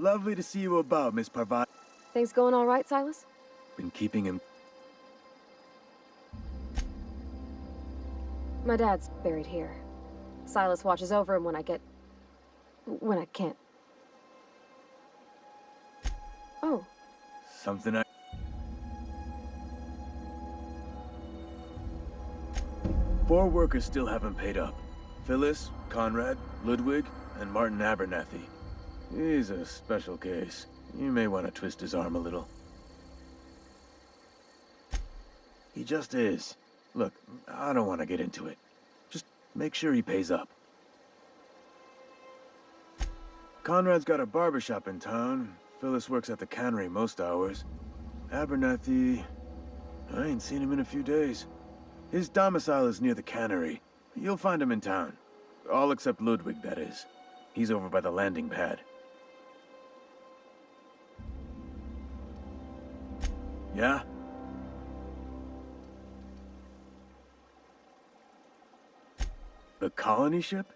Lovely to see you about, Miss Parvat. Things going all right, Silas? Been keeping him... My dad's buried here. Silas watches over him when I can't. Oh. Something I... Four workers still haven't paid up. Phyllis, Conrad, Ludwig, and Martin Abernathy. He's a special case. You may want to twist his arm a little. He just is. Look, I don't want to get into it. Just make sure he pays up. Conrad's got a barbershop in town. Phyllis works at the cannery most hours. Abernathy... I ain't seen him in a few days. His domicile is near the cannery. You'll find him in town. All except Ludwig, that is. He's over by the landing pad. Yeah? The colony ship?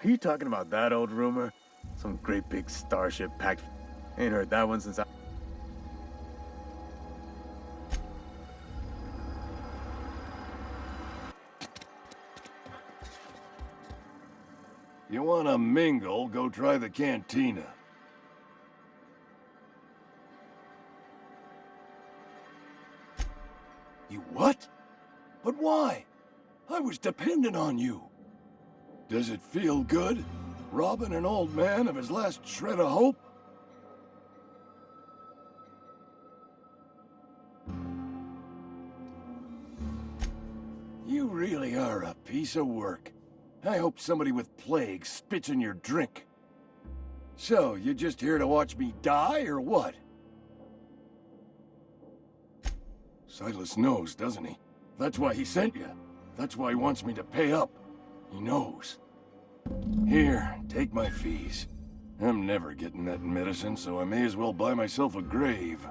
Are you talking about that old rumor? Some great big starship packed... Ain't heard that one since I... You wanna mingle, go try the cantina. You what? But why? I was dependent on you. Does it feel good? Robbing an old man of his last shred of hope? You really are a piece of work. I hope somebody with plague spits in your drink. So, you just here to watch me die, or what? Silas knows, doesn't he? That's why he sent you. That's why he wants me to pay up. He knows. Here, take my fees. I'm never getting that medicine, so I may as well buy myself a grave.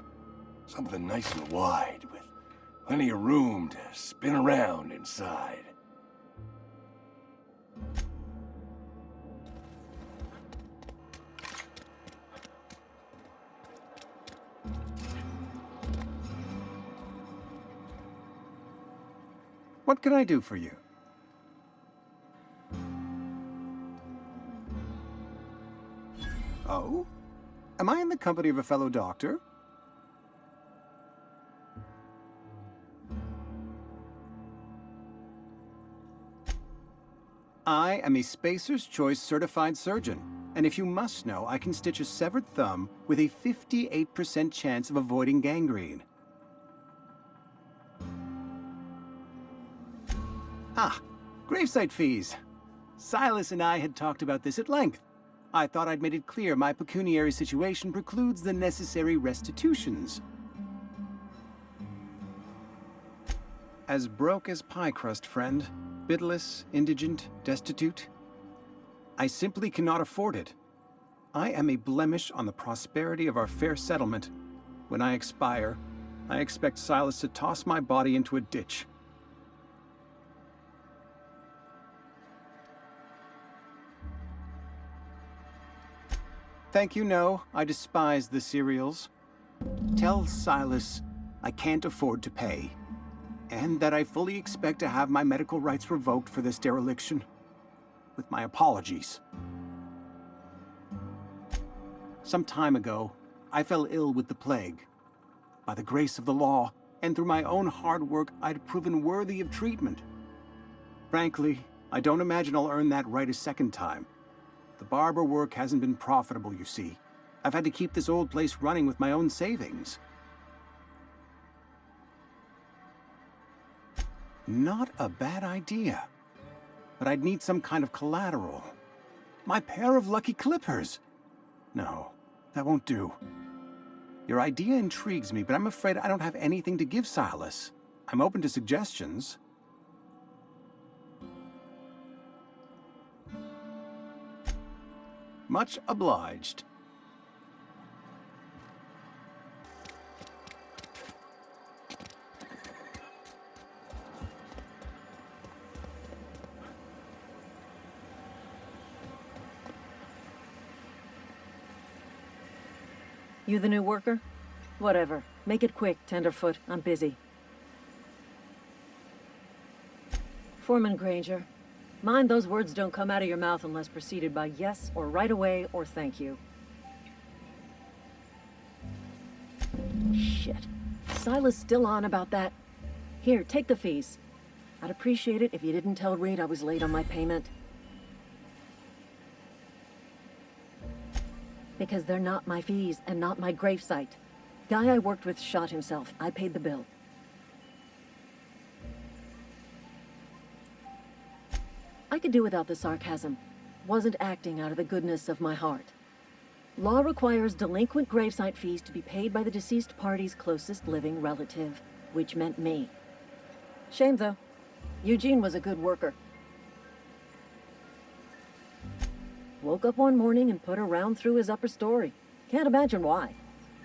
Something nice and wide, with plenty of room to spin around inside. What can I do for you? Oh? Am I in the company of a fellow doctor? I am a Spacer's Choice certified surgeon, and if you must know, I can stitch a severed thumb with a 58% chance of avoiding gangrene. Ah, gravesite fees. Silas and I had talked about this at length. I thought I'd made it clear my pecuniary situation precludes the necessary restitutions. As broke as pie crust, friend. Bidless, indigent, destitute. I simply cannot afford it. I am a blemish on the prosperity of our fair settlement. When I expire, I expect Silas to toss my body into a ditch. Thank you, no. I despise the cereals. Tell Silas I can't afford to pay, and that I fully expect to have my medical rights revoked for this dereliction. With my apologies. Some time ago, I fell ill with the plague. By the grace of the law, and through my own hard work, I'd proven worthy of treatment. Frankly, I don't imagine I'll earn that right a second time. The barber work hasn't been profitable, you see. I've had to keep this old place running with my own savings. Not a bad idea. But I'd need some kind of collateral. My pair of lucky clippers! No, that won't do. Your idea intrigues me, but I'm afraid I don't have anything to give Silas. I'm open to suggestions. Much obliged. You the new worker? Whatever. Make it quick, tenderfoot. I'm busy. Foreman Granger, mind those words don't come out of your mouth unless preceded by yes or right away or thank you. Shit. Silas still on about that? Here, take the fees. I'd appreciate it if you didn't tell Reed I was late on my payment. Because they're not my fees and not my gravesite. Guy I worked with shot himself. I paid the bill. I could do without the sarcasm. Wasn't acting out of the goodness of my heart. Law requires delinquent gravesite fees to be paid by the deceased party's closest living relative, which meant me. Shame, though. Eugene was a good worker. Woke up one morning and put a round through his upper story. Can't imagine why.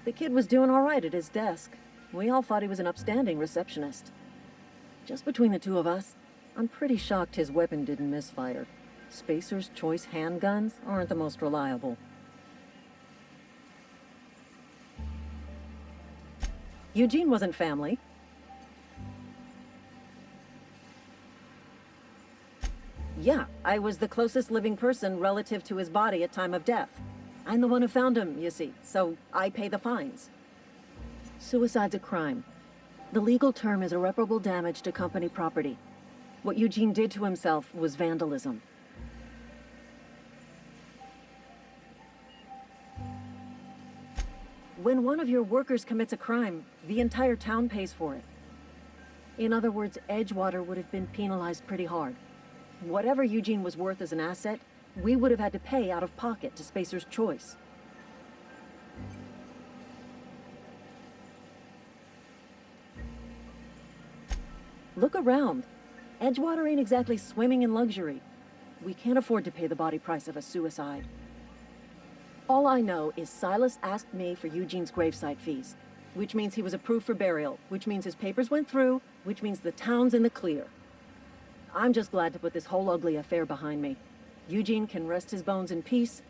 The kid was doing all right at his desk. We all thought he was an upstanding receptionist. Just between the two of us, I'm pretty shocked his weapon didn't misfire. Spacer's Choice handguns aren't the most reliable. Eugene wasn't family. Yeah, I was the closest living person relative to his body at time of death. I'm the one who found him, you see, so I pay the fines. Suicide's a crime. The legal term is irreparable damage to company property. What Eugene did to himself was vandalism. When one of your workers commits a crime, the entire town pays for it. In other words, Edgewater would have been penalized pretty hard. Whatever Eugene was worth as an asset, we would have had to pay out of pocket to Spacer's Choice. Look around. Edgewater ain't exactly swimming in luxury. We can't afford to pay the body price of a suicide. All I know is Silas asked me for Eugene's gravesite fees, which means he was approved for burial, which means his papers went through, which means the town's in the clear. I'm just glad to put this whole ugly affair behind me. Eugene can rest his bones in peace,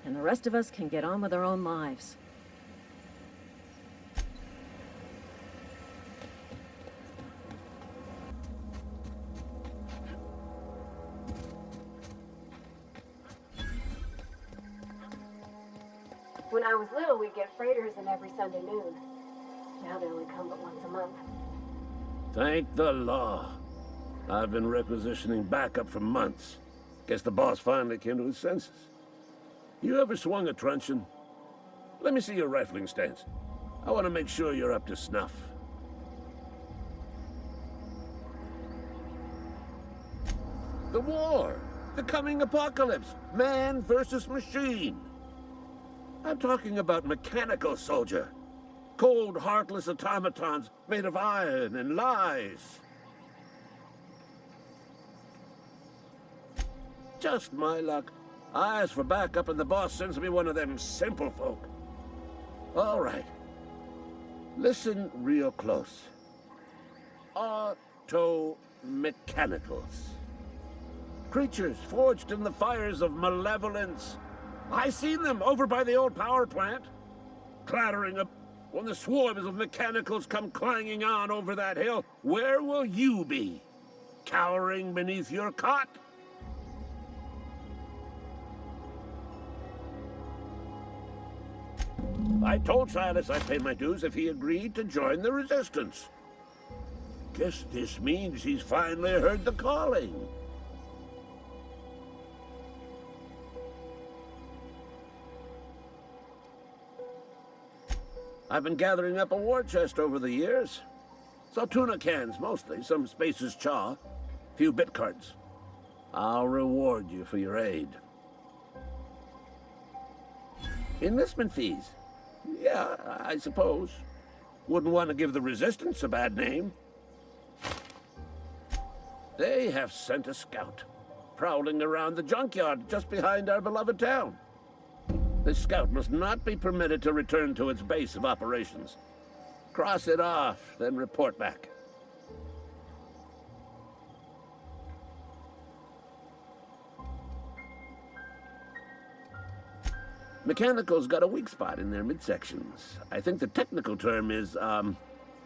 and the rest of us can get on with our own lives. When I was little, we'd get freighters in every Sunday noon. Now they only come but once a month. Thank the law. I've been requisitioning backup for months. Guess the boss finally came to his senses. You ever swung a truncheon? Let me see your rifling stance. I want to make sure you're up to snuff. The war! The coming apocalypse! Man versus machine! I'm talking about mechanical soldier. Cold, heartless automatons made of iron and lies. Just my luck. I ask for backup and the boss sends me one of them simple folk. All right. Listen real close. Auto-mechanicals. Creatures forged in the fires of malevolence. I seen them over by the old power plant. Clattering up when the swarms of mechanicals come clanging on over that hill. Where will you be? Cowering beneath your cot? I told Silas I'd pay my dues if he agreed to join the resistance. Guess this means he's finally heard the calling. I've been gathering up a war chest over the years. So tuna cans mostly, some Spacer's chaw, few bit cards. I'll reward you for your aid. Enlistment fees. Yeah, I suppose. Wouldn't want to give the resistance a bad name. They have sent a scout, prowling around the junkyard just behind our beloved town. This scout must not be permitted to return to its base of operations. Cross it off, then report back. Mechanicals got a weak spot in their midsections. I think the technical term is,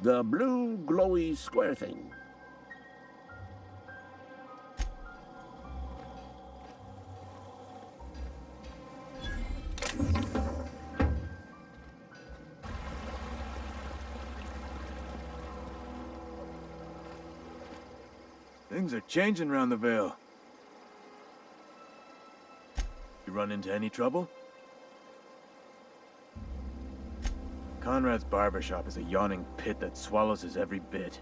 the blue glowy square thing. Things are changing round the Vale. You run into any trouble? Conrad's barber shop is a yawning pit that swallows his every bit.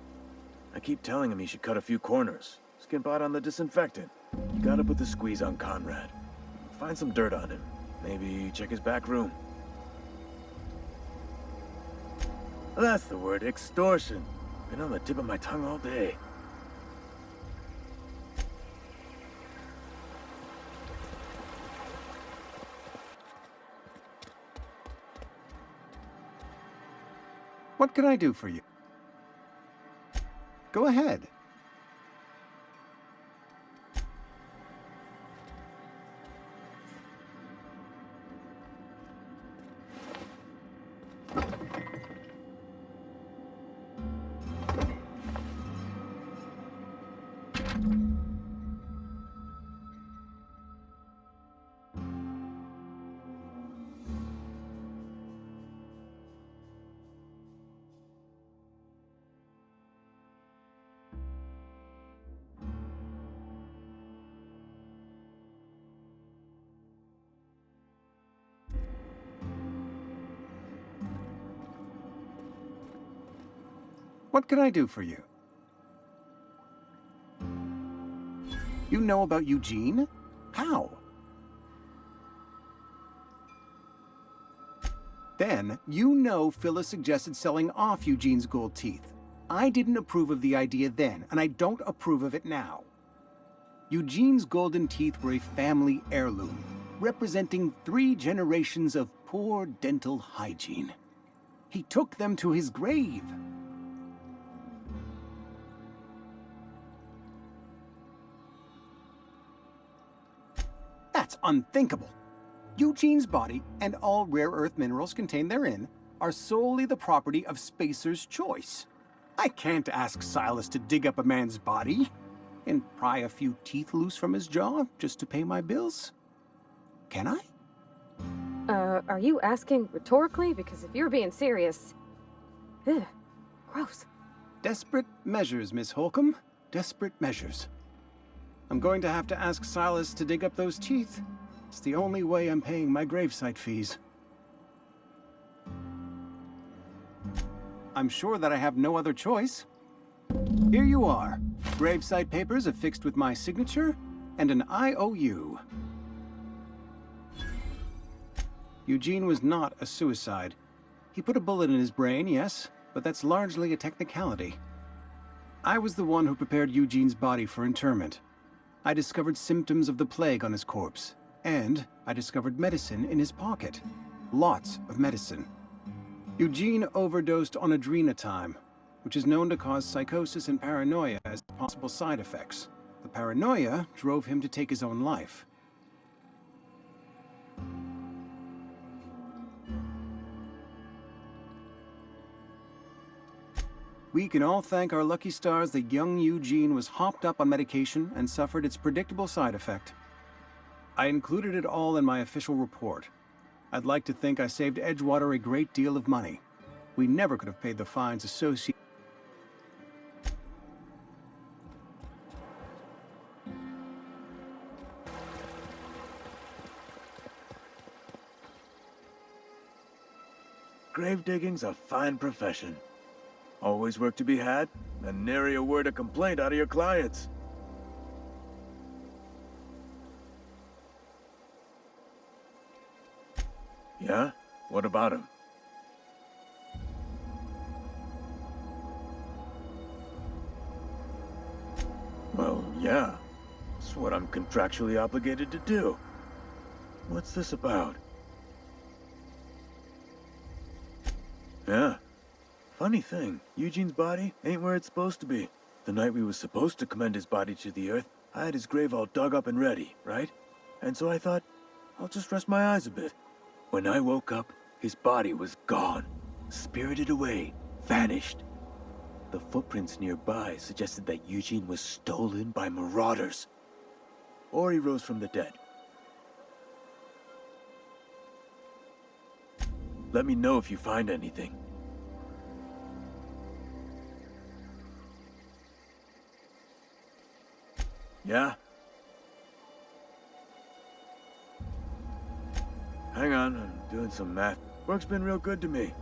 I keep telling him he should cut a few corners. Skimp out on the disinfectant. You gotta put the squeeze on Conrad. Find some dirt on him. Maybe check his back room. That's the word, extortion. Been on the tip of my tongue all day. What can I do for you? Go ahead. What can I do for you? You know about Eugene? How? Then, you know Phyllis suggested selling off Eugene's gold teeth. I didn't approve of the idea then, and I don't approve of it now. Eugene's golden teeth were a family heirloom, representing 3 generations of poor dental hygiene. He took them to his grave. That's unthinkable. Eugene's body and all rare earth minerals contained therein are solely the property of Spacer's choice. I can't ask Silas to dig up a man's body and pry a few teeth loose from his jaw just to pay my bills. Can I? Are you asking rhetorically? Because if you're being serious... Ugh, gross. Desperate measures, Miss Holcomb. Desperate measures. I'm going to have to ask Silas to dig up those teeth. It's the only way I'm paying my gravesite fees. I'm sure that I have no other choice. Here you are. Gravesite papers affixed with my signature and an IOU. Eugene was not a suicide. He put a bullet in his brain, yes, but that's largely a technicality. I was the one who prepared Eugene's body for interment. I discovered symptoms of the plague on his corpse, and I discovered medicine in his pocket. Lots of medicine. Eugene overdosed on adrenatime, which is known to cause psychosis and paranoia as possible side effects. The paranoia drove him to take his own life. We can all thank our lucky stars that young Eugene was hopped up on medication and suffered its predictable side effect. I included it all in my official report. I'd like to think I saved Edgewater a great deal of money. We never could have paid the fines associated. Grave digging's a fine profession. Always work to be had, and nary a word of complaint out of your clients. Yeah? What about him? Well, yeah. It's what I'm contractually obligated to do. What's this about? Yeah. Funny thing, Eugene's body ain't where it's supposed to be. The night we was supposed to commend his body to the earth, I had his grave all dug up and ready, right? And so I thought, I'll just rest my eyes a bit. When I woke up, his body was gone, spirited away, vanished. The footprints nearby suggested that Eugene was stolen by marauders. Or he rose from the dead. Let me know if you find anything. Yeah? Hang on, I'm doing some math. Work's been real good to me.